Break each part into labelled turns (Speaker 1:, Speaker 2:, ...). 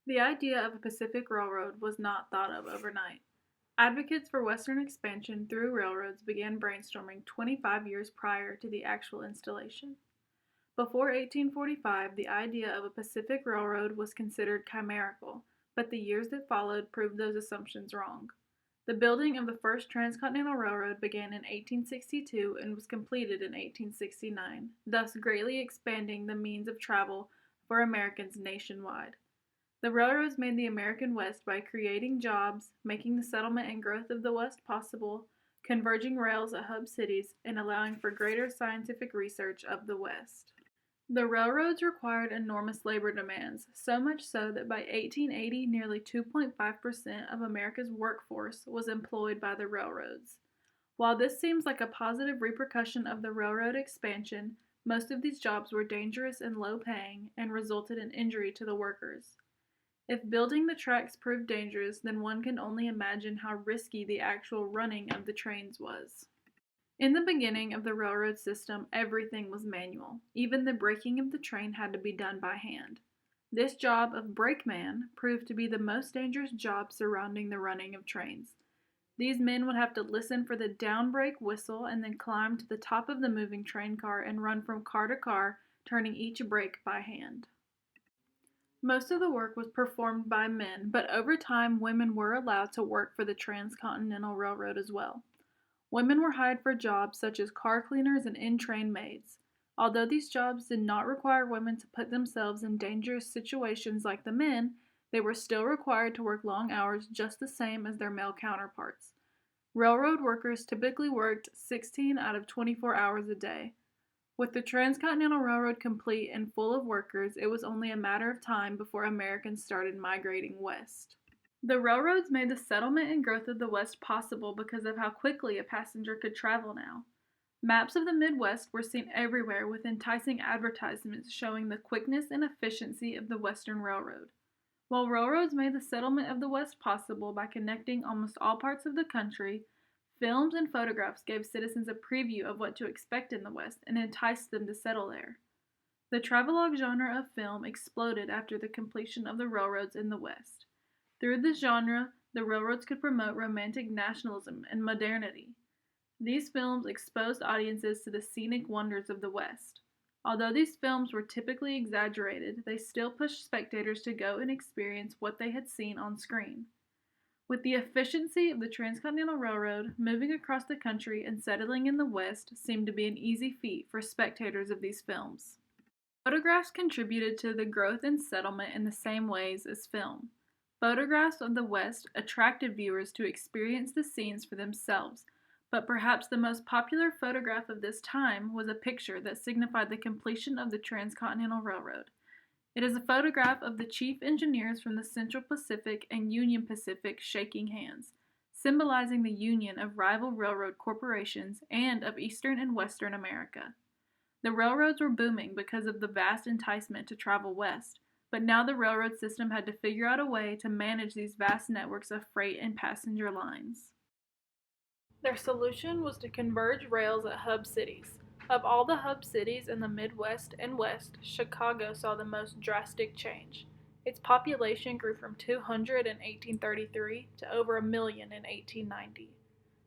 Speaker 1: The idea of a Pacific Railroad was not thought of overnight. Advocates for Western expansion through railroads began brainstorming 25 years prior to the actual installation. Before 1845, the idea of a Pacific Railroad was considered chimerical, but the years that followed proved those assumptions wrong. The building of the first transcontinental railroad began in 1862 and was completed in 1869, thus greatly expanding the means of travel for Americans nationwide. The railroads made the American West by creating jobs, making the settlement and growth of the West possible, converging rails at hub cities, and allowing for greater scientific research of the West. The railroads required enormous labor demands, so much so that by 1880 nearly 2.5% of America's workforce was employed by the railroads. While this seems like a positive repercussion of the railroad expansion, most of these jobs were dangerous and low paying and resulted in injury to the workers. If building the tracks proved dangerous, then one can only imagine how risky the actual running of the trains was. In the beginning of the railroad system, everything was manual. Even the braking of the train had to be done by hand. This job of brakeman proved to be the most dangerous job surrounding the running of trains. These men would have to listen for the down brake whistle and then climb to the top of the moving train car and run from car to car, turning each brake by hand. Most of the work was performed by men, but over time women were allowed to work for the Transcontinental Railroad as well. Women were hired for jobs such as car cleaners and in-train maids. Although these jobs did not require women to put themselves in dangerous situations like the men, they were still required to work long hours just the same as their male counterparts. Railroad workers typically worked 16 out of 24 hours a day. With the Transcontinental Railroad complete and full of workers, it was only a matter of time before Americans started migrating west. The railroads made the settlement and growth of the West possible because of how quickly a passenger could travel now. Maps of the Midwest were seen everywhere with enticing advertisements showing the quickness and efficiency of the Western Railroad. While railroads made the settlement of the West possible by connecting almost all parts of the country, films and photographs gave citizens a preview of what to expect in the West and enticed them to settle there. The travelogue genre of film exploded after the completion of the railroads in the West. Through this genre, the railroads could promote romantic nationalism and modernity. These films exposed audiences to the scenic wonders of the West. Although these films were typically exaggerated, they still pushed spectators to go and experience what they had seen on screen. With the efficiency of the Transcontinental Railroad, moving across the country and settling in the West seemed to be an easy feat for spectators of these films. Photographs contributed to the growth and settlement in the same ways as film. Photographs of the West attracted viewers to experience the scenes for themselves, but perhaps the most popular photograph of this time was a picture that signified the completion of the Transcontinental Railroad. It is a photograph of the chief engineers from the Central Pacific and Union Pacific shaking hands, symbolizing the union of rival railroad corporations and of Eastern and Western America. The railroads were booming because of the vast enticement to travel west, but now the railroad system had to figure out a way to manage these vast networks of freight and passenger lines. Their solution was to converge rails at hub cities. Of all the hub cities in the Midwest and West, Chicago saw the most drastic change. Its population grew from 200 in 1833 to over 1 million in 1890.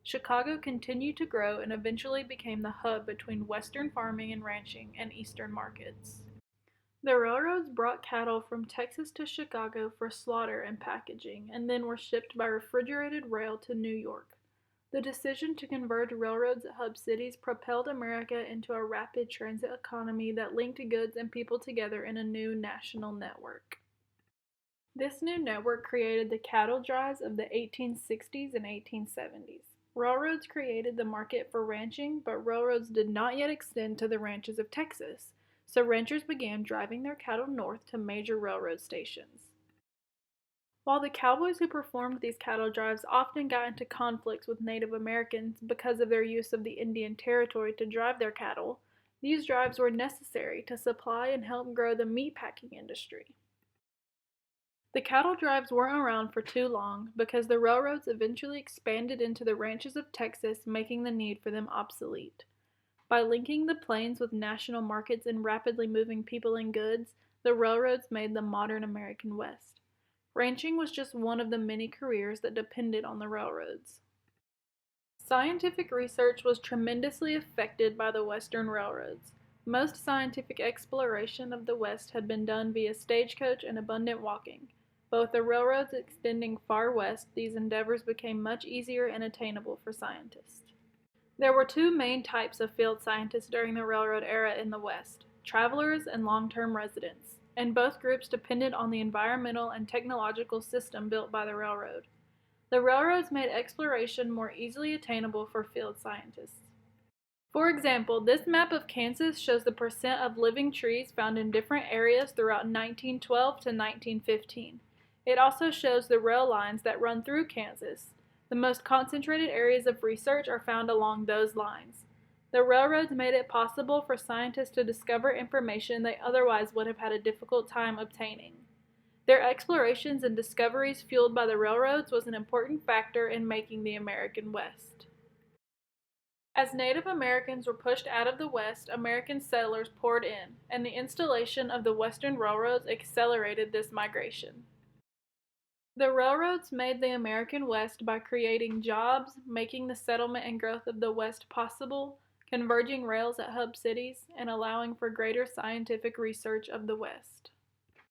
Speaker 1: Chicago continued to grow and eventually became the hub between Western farming and ranching and Eastern markets. The railroads brought cattle from Texas to Chicago for slaughter and packaging, and then were shipped by refrigerated rail to New York. The decision to converge railroads at hub cities propelled America into a rapid transit economy that linked goods and people together in a new national network. This new network created the cattle drives of the 1860s and 1870s. Railroads created the market for ranching, but railroads did not yet extend to the ranches of Texas, so ranchers began driving their cattle north to major railroad stations. While the cowboys who performed these cattle drives often got into conflicts with Native Americans because of their use of the Indian Territory to drive their cattle, these drives were necessary to supply and help grow the meatpacking industry. The cattle drives weren't around for too long because the railroads eventually expanded into the ranches of Texas, making the need for them obsolete. By linking the plains with national markets and rapidly moving people and goods, the railroads made the modern American West. Ranching was just one of the many careers that depended on the railroads. Scientific research was tremendously affected by the Western railroads. Most scientific exploration of the West had been done via stagecoach and abundant walking. But with the railroads extending far west, these endeavors became much easier and attainable for scientists. There were two main types of field scientists during the railroad era in the West: travelers and long-term residents, and both groups depended on the environmental and technological system built by the railroad. The railroads made exploration more easily attainable for field scientists. For example, this map of Kansas shows the percent of living trees found in different areas throughout 1912 to 1915. It also shows the rail lines that run through Kansas. The most concentrated areas of research are found along those lines. The railroads made it possible for scientists to discover information they otherwise would have had a difficult time obtaining. Their explorations and discoveries fueled by the railroads was an important factor in making the American West. As Native Americans were pushed out of the West, American settlers poured in, and the installation of the Western railroads accelerated this migration. The railroads made the American West by creating jobs, making the settlement and growth of the West possible, converging rails at hub cities, and allowing for greater scientific research of the West.